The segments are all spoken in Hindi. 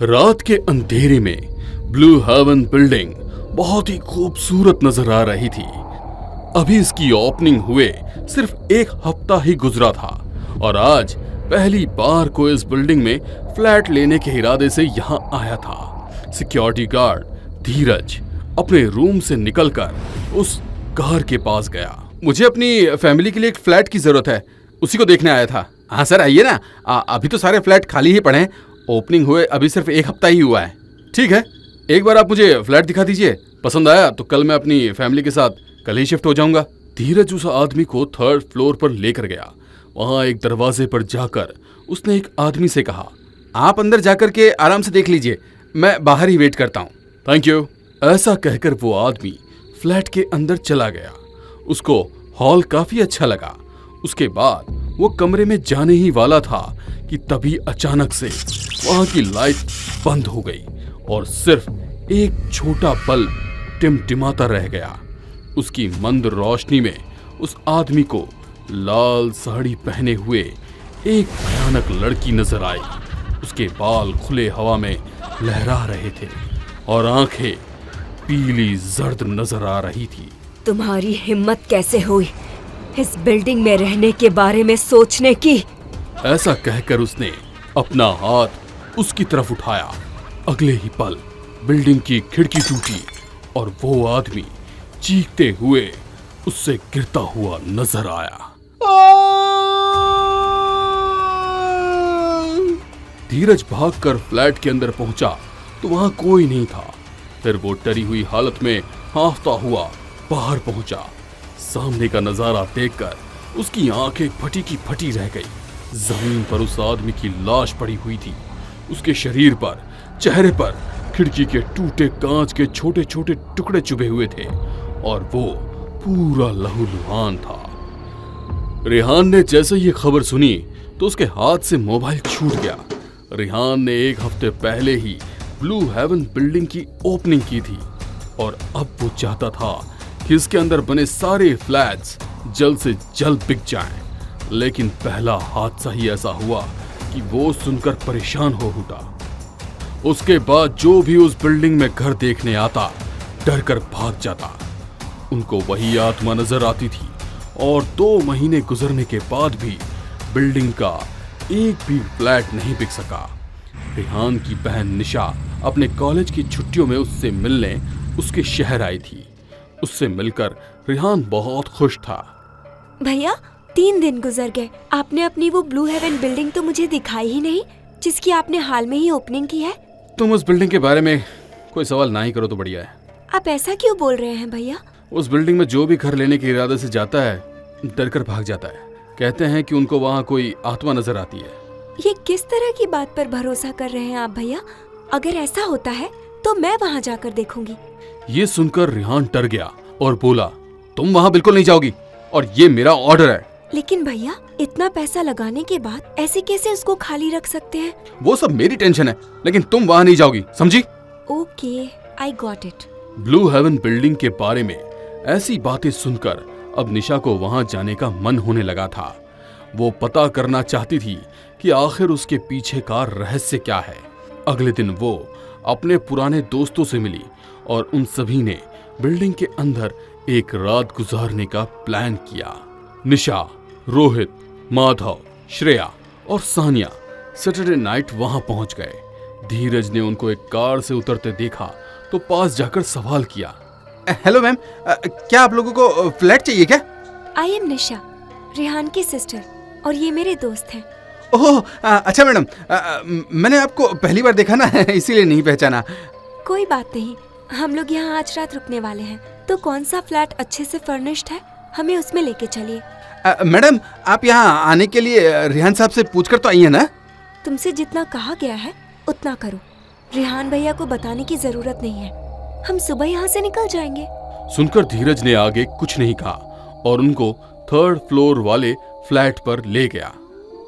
रात के अंधेरे में ब्लू हेवन बिल्डिंग बहुत ही खूबसूरत नजर आ रही थी। अभी इसकी ओपनिंग हुए सिर्फ एक हफ्ता ही गुजरा था और आज पहली बार कोई इस बिल्डिंग में फ्लैट लेने के इरादे से यहाँ आया था। सिक्योरिटी गार्ड धीरज अपने रूम से निकलकर उस कार के पास गया। मुझे अपनी फैमिली के लिए एक फ्लैट की जरूरत है, उसी को देखने आया था। हाँ सर, आइए ना। अभी तो सारे फ्लैट खाली ही पड़े हैं, ओपनिंग हुए अभी सिर्फ एक हफ्ता ही हुआ है। ठीक है, एक बार आप मुझे फ्लैट दिखा दीजिए, पसंद आया तो कल मैं अपनी फैमिली के साथ कल ही शिफ्ट हो जाऊंगा। धीरज उस आदमी को थर्ड फ्लोर पर लेकर गया। वहां एक दरवाजे पर जाकर उसने एक आदमी से कहा, आप अंदर जाकर के आराम से देख लीजिए, मैं बाहर ही वेट करता हूँ। Thank you. ऐसा कहकर वो आदमी फ्लैट के अंदर चला गया। उसको हॉल काफी अच्छा लगा। उसके बाद वो कमरे में जाने ही वाला था कि तभी अचानक से वहां की लाइट बंद हो गई और सिर्फ एक छोटा बल्ब टिमटिमाता रह गया। उसकी मंद रोशनी में उस आदमी को लाल साड़ी पहने हुए एक भयानक लड़की नजर आई। उसके बाल खुले हवा में लहरा रहे थे और आंखें पीली जर्द नजर आ रही थी। तुम्हारी हिम्मत कैसे हुई इस बिल्डिंग में रहने के बारे में सोचने की? ऐसा कहकर उसने अपना हाथ उसकी तरफ उठाया। अगले ही पल बिल्डिंग की खिड़की टूटी और वो आदमी चीखते हुए उससे गिरता हुआ नजर आया। धीरज भागकर फ्लैट के अंदर पहुंचा तो वहां कोई नहीं था। फिर वो डरी हुई हालत में हांफता हुआ बाहर पहुंचा। सामने का नजारा देखकर उसकी आंखें फटी की फटी रह गई। जमीन पर उस आदमी की लाश पड़ी हुई थी। उसके शरीर पर, चेहरे पर खिड़की के टूटे कांच के छोटे छोटे टुकड़े चुभे हुए थे और वो पूरा लहूलुहान था। रेहान ने जैसे ये खबर सुनी तो उसके हाथ से मोबाइल छूट गया। रेहान ने एक हफ्ते पहले ही ब्लू हेवन बिल्डिंग की ओपनिंग की थी और अब वो चाहता था कि इसके अंदर बने सारे फ्लैट्स जल्द से जल्द बिक जाएं। लेकिन पहला हादसा ही ऐसा हुआ कि वो सुनकर परेशान हो उठा। उसके बाद जो भी उस बिल्डिंग में घर देखने आता डर कर भाग जाता। उनको वही आत्मा नजर आती थी और 2 महीने गुजरने के बाद भी बिल्डिंग का एक भी फ्लैट नहीं बिक सका। रेहान की बहन निशा अपने कॉलेज की छुट्टियों में उससे मिलने उसके शहर आई थी। उससे मिलकर रेहान बहुत खुश था। भैया, 3 दिन गुजर गए, आपने अपनी वो ब्लू हेवन बिल्डिंग तो मुझे दिखाई ही नहीं, जिसकी आपने हाल में ही ओपनिंग की है। तुम उस बिल्डिंग के बारे में कोई सवाल ना ही करो तो बढ़िया है। आप ऐसा क्यों बोल रहे हैं भैया? उस बिल्डिंग में जो भी घर लेने के इरादे से जाता है डर कर भाग जाता है। कहते हैं कि उनको वहाँ कोई आत्मा नजर आती है। ये किस तरह की बात पर भरोसा कर रहे हैं आप भैया? अगर ऐसा होता है तो मैं वहाँ जाकर देखूंगी। ये सुनकर रेहान डर गया और बोला, तुम वहाँ बिल्कुल नहीं जाओगी और ये मेरा ऑर्डर है। लेकिन भैया, इतना पैसा लगाने के बाद ऐसे कैसे उसको खाली रख सकते हैं? वो सब मेरी टेंशन है, लेकिन तुम वहाँ नहीं जाओगी, समझी? Okay, I got it. Blue heaven building के बारे में ऐसी बातें सुनकर अब निशा को वहां जाने का मन होने लगा था। वो पता करना चाहती थी कि आखिर उसके पीछे का रहस्य क्या है। अगले दिन वो अपने पुराने दोस्तों से मिली और उन सभी ने बिल्डिंग के अंदर एक रात गुजारने का प्लान किया। निशा, रोहित, माधव, श्रेया और सानिया सैटरडे नाइट वहां पहुंच गए। धीरज ने उनको एक कार से उतरते देखा तो पास जाकर सवाल किया, हेलो मैम, क्या आप लोगों को फ्लैट चाहिए क्या? आई एम निशा, रेहान की सिस्टर, और ये मेरे दोस्त हैं। ओह, अच्छा मैडम, मैंने आपको पहली बार देखा ना इसीलिए नहीं पहचाना। कोई बात नहीं, हम लोग यहाँ आज रात रुकने वाले हैं, तो कौन सा फ्लैट अच्छे से फर्निश्ड है, हमें उसमें लेके चलिए। मैडम, आप यहाँ आने के लिए रेहान साहब से पूछकर तो आई है ना? तुमसे जितना कहा गया है उतना करो। रेहान भैया को बताने की जरूरत नहीं है, हम सुबह यहाँ से निकल जाएंगे। सुनकर धीरज ने आगे कुछ नहीं कहा और उनको थर्ड फ्लोर वाले फ्लैट पर ले गया।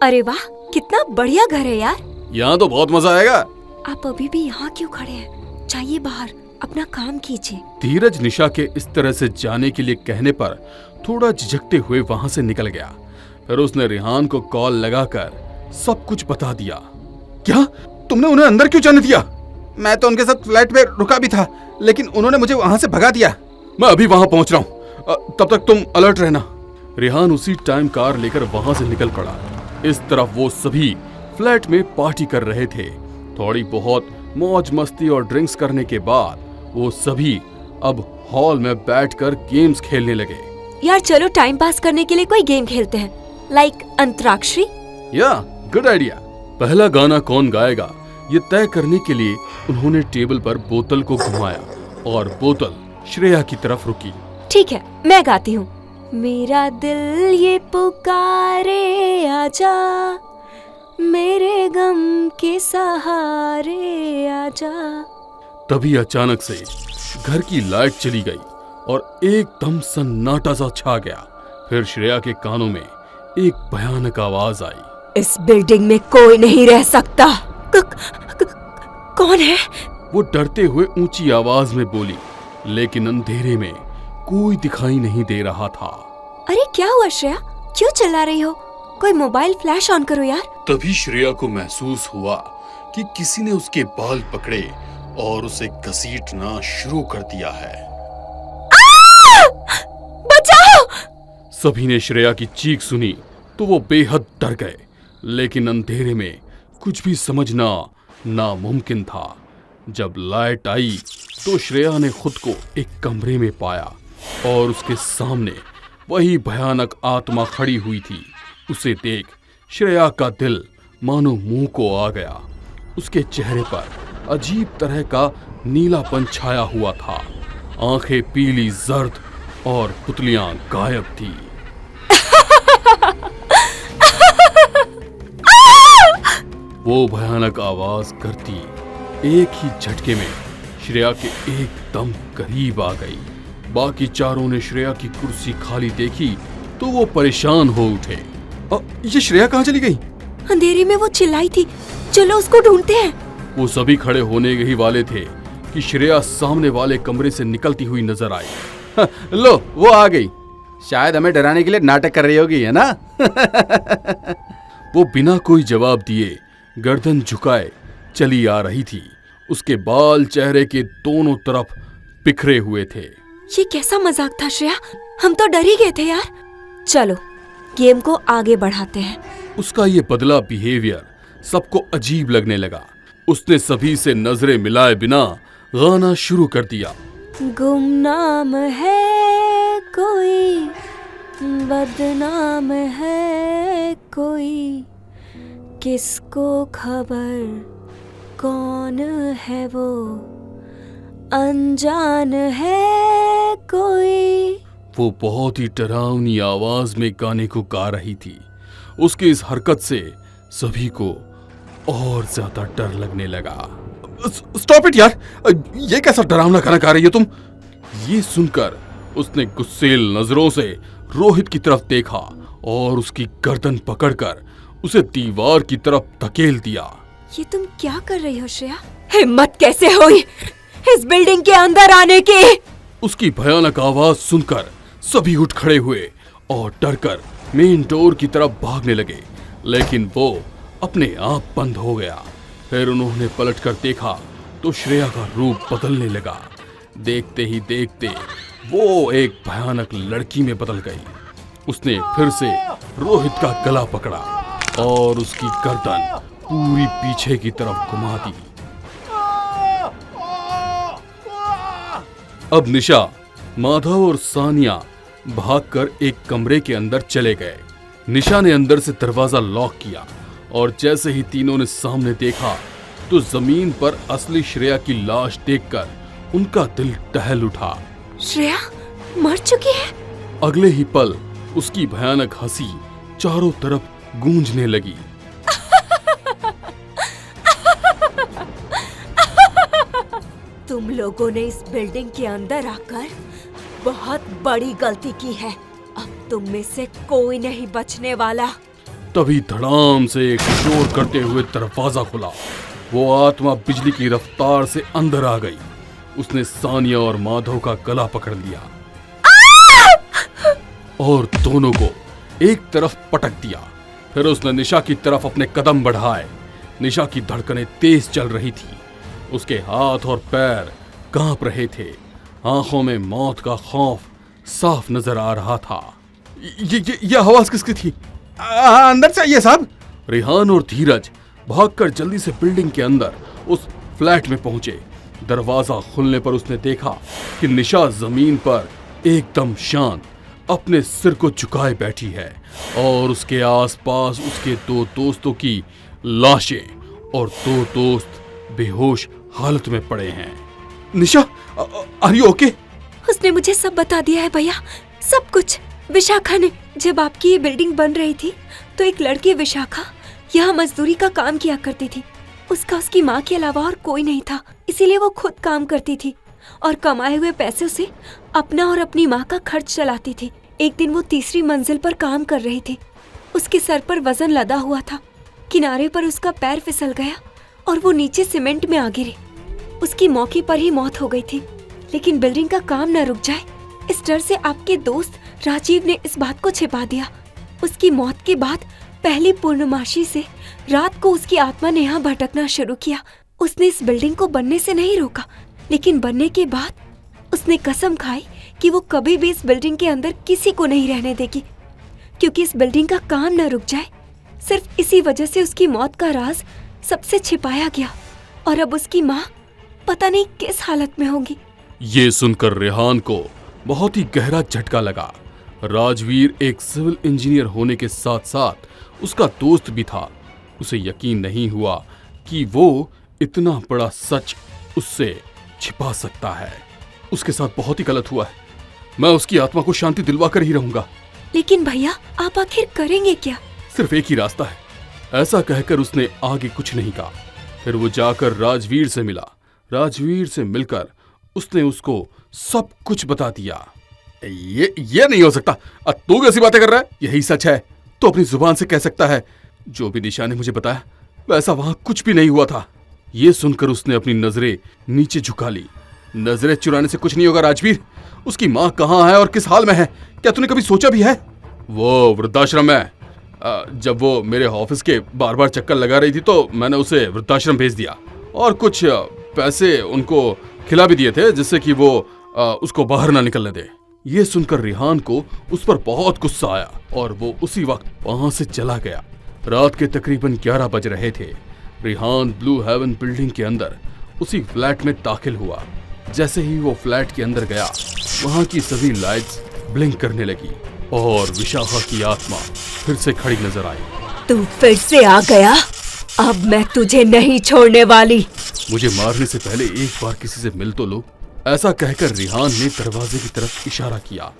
अरे वाह, कितना बढ़िया घर है यार। यहाँ तो बहुत मजा आएगा। आप अभी भी यहाँ क्यों खड़े हैं? जाइए बाहर, अपना काम कीजिए। धीरज निशा के इस तरह से जाने के लिए कहने पर थोड़ा झिझकते हुए वहां से निकल गया। फिर उसने रेहान को कॉल लगाकर सब कुछ बता दिया। क्या तुमने उन्हें अंदर क्यों जाने दिया? मैं तो उनके साथ फ्लैट में रुका भी था, लेकिन उन्होंने मुझे वहां से भगा दिया। मैं अभी वहां पहुंच रहा हूं, तब तक तुम अलर्ट रहना। रेहान उसी टाइम कार लेकर वहां से निकल पड़ा। इस तरफ वो सभी फ्लैट में पार्टी कर रहे थे। थोड़ी बहुत मौज मस्ती और ड्रिंक्स करने के बाद वो सभी अब हॉल में बैठकर गेम्स खेलने लगे। यार चलो टाइम पास करने के लिए कोई गेम खेलते हैं, लाइक अंतराक्षरी। या गुड आइडिया। पहला गाना कौन गाएगा ये तय करने के लिए उन्होंने टेबल पर बोतल को घुमाया और बोतल श्रेया की तरफ रुकी। ठीक है, मैं गाती हूँ। मेरा दिल ये पुकारे आजा, मेरे गम के सहारे आजा। तभी अचानक से घर की लाइट चली गई और एकदम सन्नाटा सा छा गया। फिर श्रेया के कानों में एक भयानक आवाज आई। इस बिल्डिंग में कोई नहीं रह सकता। कौन है? वो डरते हुए ऊंची आवाज में बोली, लेकिन अंधेरे में कोई दिखाई नहीं दे रहा था। अरे क्या हुआ श्रेया, क्यों चिल्ला रही हो? कोई मोबाइल फ्लैश ऑन करो यार। तभी श्रेया को महसूस हुआ कि किसी ने उसके बाल पकड़े और उसे घसीटना शुरू कर दिया है। बचाओ! सभी ने श्रेया की चीख सुनी तो वो बेहद डर गए, लेकिन अंधेरे में कुछ भी समझना नामुमकिन था। जब लाइट आई तो श्रेया ने खुद को एक कमरे में पाया और उसके सामने वही भयानक आत्मा खड़ी हुई थी। उसे देख श्रेया का दिल मानो मुंह को आ गया। उसके चेहरे पर अजीब तरह का नीलापन छाया हुआ था। आंखें पीली जर्द और पुतलियां गायब थी। वो भयानक आवाज करती एक ही झटके में श्रेया के एकदम करीब आ गई। बाकी चारों ने श्रेया की कुर्सी खाली देखी तो वो परेशान हो उठे। ये श्रेया कहाँ चली गई? अंधेरे में वो चिल्लाई थी, चलो उसको ढूंढते हैं। वो सभी खड़े होने ही वाले थे कि श्रेया सामने वाले कमरे से निकलती हुई नजर आई। लो वो आ गई। शायद हमें डराने के लिए नाटक कर रही होगी, है ना? वो बिना कोई जवाब दिए गर्दन झुकाए चली आ रही थी। उसके बाल चेहरे के दोनों तरफ बिखरे हुए थे। ये कैसा मजाक था श्रेया, हम तो डर ही गए थे यार। चलो गेम को आगे बढ़ाते हैं। उसका ये बदला बिहेवियर सबको अजीब लगने लगा। उसने सभी से नजरें मिलाए बिना गाना शुरू कर दिया। गुमनाम है कोई, बदनाम है कोई, किसको खबर कौन है वो, अनजान है कोई। वो बहुत ही डरावनी आवाज में गाने को गा रही थी। उसकी इस हरकत से सभी को और ज्यादा डर लगने लगा। स्टॉप इट यार, ये कैसा डरावना गाना गा रही हो तुम? ये सुनकर उसने गुस्सेल नजरों से रोहित की तरफ देखा और उसकी गर्दन पकड़कर उसे दीवार की तरफ धकेल दिया। ये तुम क्या कर रही हो श्रेया? हिम्मत कैसे हुई इस बिल्डिंग के अंदर आने की? उसकी भयानक आवाज सुनकर सभी उठ खड़े हुए और डरकर मेन डोर की तरफ भागने लगे, लेकिन वो अपने आप बंद हो गया। फिर उन्होंने पलटकर देखा तो श्रेया का रूप बदलने लगा। देखते ही देखते वो एक भयानक लड़की में बदल गई। उसने फिर से रोहित का गला पकड़ा और उसकी गर्दन पूरी पीछे की तरफ घुमा दी। अब निशा, माधव और सानिया भागकर एक कमरे के अंदर चले गए। निशा ने अंदर से दरवाजा लॉक किया और जैसे ही तीनों ने सामने देखा तो जमीन पर असली श्रेया की लाश देखकर उनका दिल दहल उठा। श्रेया मर चुकी है? अगले ही पल उसकी भयानक हंसी चारों तरफ गूंजने लगी। तुम लोगों ने इस बिल्डिंग के अंदर आकर बहुत बड़ी गलती की है। अब तुम में से कोई नहीं बचने वाला। तभी धड़ाम से एक शोर करते हुए दरवाजा खुला। वो आत्मा बिजली की रफ्तार से अंदर आ गई। उसने सानिया और माधव का गला पकड़ लिया और दोनों को एक तरफ पटक दिया। फिर उसने निशा की तरफ अपने कदम बढ़ाए। निशा की धड़कनें तेज चल रही थी। उसके हाथ और पैर कांप रहे थे। आंखों में मौत का खौफ साफ नजर आ रहा था। ये आवाज किसकी थी? अंदर से आइए साहब। रेहान और धीरज भागकर जल्दी से बिल्डिंग के अंदर उस फ्लैट में पहुंचे। दरवाजा खुलने पर उसने देखा कि निशा जमीन पर एकदम शांत अपने सिर को झुकाए बैठी है और उसके आसपास उसके दो दोस्तों की लाशें और दो दोस्त बेहोश हालत में पड़े हैं। निशा, आर यू ओके? उसने मुझे सब बता दिया है भैया, सब कुछ। विशाखा ने, जब आपकी ये बिल्डिंग बन रही थी तो एक लड़की विशाखा यहाँ मजदूरी का काम किया करती थी। उसका उसकी माँ के अलावा और कोई नहीं था, इसीलिए वो खुद काम करती थी और कमाए हुए पैसों से अपना और अपनी माँ का खर्च चलाती थी। एक दिन वो तीसरी मंजिल पर काम कर रही थी। उसके सर पर वजन लदा हुआ था। किनारे पर उसका पैर फिसल गया और वो नीचे सीमेंट में आ गिरी। उसकी मौके पर ही मौत हो गई थी। लेकिन बिल्डिंग का काम न रुक जाए, इस डर से आपके दोस्त राजीव ने इस बात को छिपा दिया। उसकी मौत के बाद पहली पूर्णमासी से रात को उसकी आत्मा ने यहाँ भटकना शुरू किया। उसने इस बिल्डिंग को बनने से नहीं रोका, लेकिन बनने के बाद उसने कसम खाई कि वो कभी भी इस बिल्डिंग के अंदर किसी को नहीं रहने देगी, क्योंकि इस बिल्डिंग का काम न रुक जाए। सिर्फ इसी वजह से उसकी मौत का राज सबसे छिपाया गया और अब उसकी माँ पता नहीं किस हालत में होगी। ये सुनकर रेहान को बहुत ही गहरा झटका लगा। राजवीर एक सिविल इंजीनियर होने के साथ साथ उसका दोस्त भी था। उसे यकीन नहीं हुआ कि वो इतना बड़ा सच उससे छिपा सकता है। उसके साथ बहुत ही गलत हुआ है। मैं उसकी आत्मा को शांति दिलवा कर ही रहूंगा। लेकिन भैया, आप आखिर करेंगे क्या? सिर्फ एक ही रास्ता है। ऐसा कहकर उसने आगे कुछ नहीं कहा। फिर वो जाकर राजवीर से मिला। राजवीर से मिलकर उसने उसको सब कुछ बता दिया। ये नहीं हो सकता। तू कैसी बातें कर रहा है? यही सच है तो अपनी जुबान से कह सकता है। जो भी निशा ने मुझे बताया वैसा वहां कुछ भी नहीं हुआ था। ये सुनकर उसने अपनी नजरें नीचे झुका ली। नजरें चुराने से कुछ नहीं होगा राजवीर। उसकी माँ कहाँ है और किस हाल में है, क्या तूने कभी सोचा भी है? वो वृद्धाश्रम में। जब वो मेरे ऑफिस के बार बार चक्कर लगा रही थी तो मैंने उसे वृद्धाश्रम भेज दिया और कुछ पैसे उनको खिला भी दिए थे जिससे कि वो उसको बाहर ना निकलने दे। ये सुनकर रेहान को उस पर बहुत गुस्सा आया और वो उसी वक्त वहां से चला गया। रात के तकरीबन 11 बज रहे थे। रेहान ब्लू हेवन बिल्डिंग के अंदर उसी फ्लैट में दाखिल हुआ। जैसे ही वो फ्लैट के अंदर गया, वहां की सभी लाइट्स ब्लिंक करने लगी और विशाखा की आत्मा फिर से खड़ी नजर आई। तू फिर से आ गया? अब मैं तुझे नहीं छोड़ने वाली। मुझे मारने से पहले एक बार किसी से मिल तो लो। ऐसा कहकर रेहान ने दरवाजे की तरफ इशारा किया।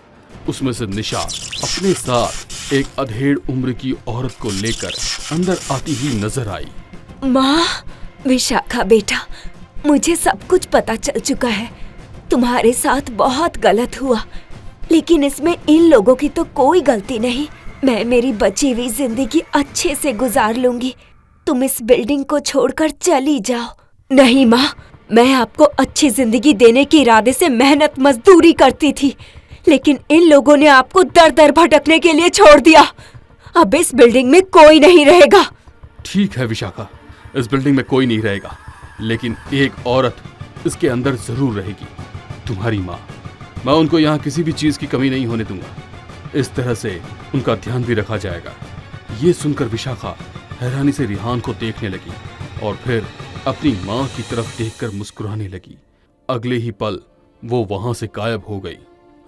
उसमें से निशा अपने साथ एक अधेड़ उम्र की औरत को लेकर अंदर आती ही नजर आई। माँ, विशाखा बेटा, मुझे सब कुछ पता चल चुका है। तुम्हारे साथ बहुत गलत हुआ, लेकिन इसमें इन लोगों की तो कोई गलती नहीं। मैं मेरी बची हुई जिंदगी अच्छे से गुजार लूंगी। तुम इस बिल्डिंग को छोड़कर चली जाओ। नहीं माँ, मैं आपको अच्छी जिंदगी देने के इरादे से मेहनत मजदूरी करती थी, लेकिन इन लोगों ने आपको दर दर भटकने के लिए छोड़ दिया। अब इस बिल्डिंग में कोई नहीं रहेगा। ठीक है विशाखा, इस बिल्डिंग में कोई नहीं रहेगा, लेकिन एक औरत इसके अंदर जरूर रहेगी, तुम्हारी माँ। मैं उनको यहाँ किसी भी चीज की कमी नहीं होने दूंगा। इस तरह से उनका ध्यान भी रखा जाएगा। ये सुनकर विशाखा हैरानी से रेहान को देखने लगी और फिर अपनी माँ की तरफ देखकर मुस्कुराने लगी। अगले ही पल वो वहां से गायब हो गई।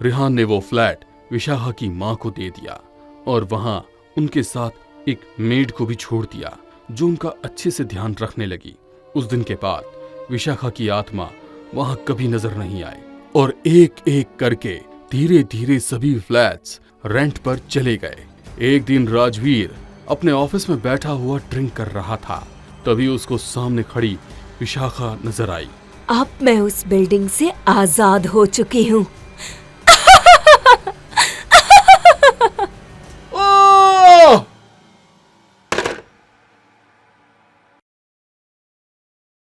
रेहान ने वो फ्लैट विशाखा की माँ को दे दिया और वहां उनके साथ एक मेड को भी छोड़ दिया जो उनका अच्छे से ध्यान रखने लगी। उस दिन के बाद विशाखा की आत्मा वहां कभी नजर नहीं आई और एक एक करके धीरे धीरे सभी फ्लैट्स रेंट पर चले गए। एक दिन राजवीर अपने ऑफिस में बैठा हुआ ड्रिंक कर रहा था। तभी उसको सामने खड़ी विशाखा नजर आई। अब मैं उस बिल्डिंग से आजाद हो चुकी हूँ।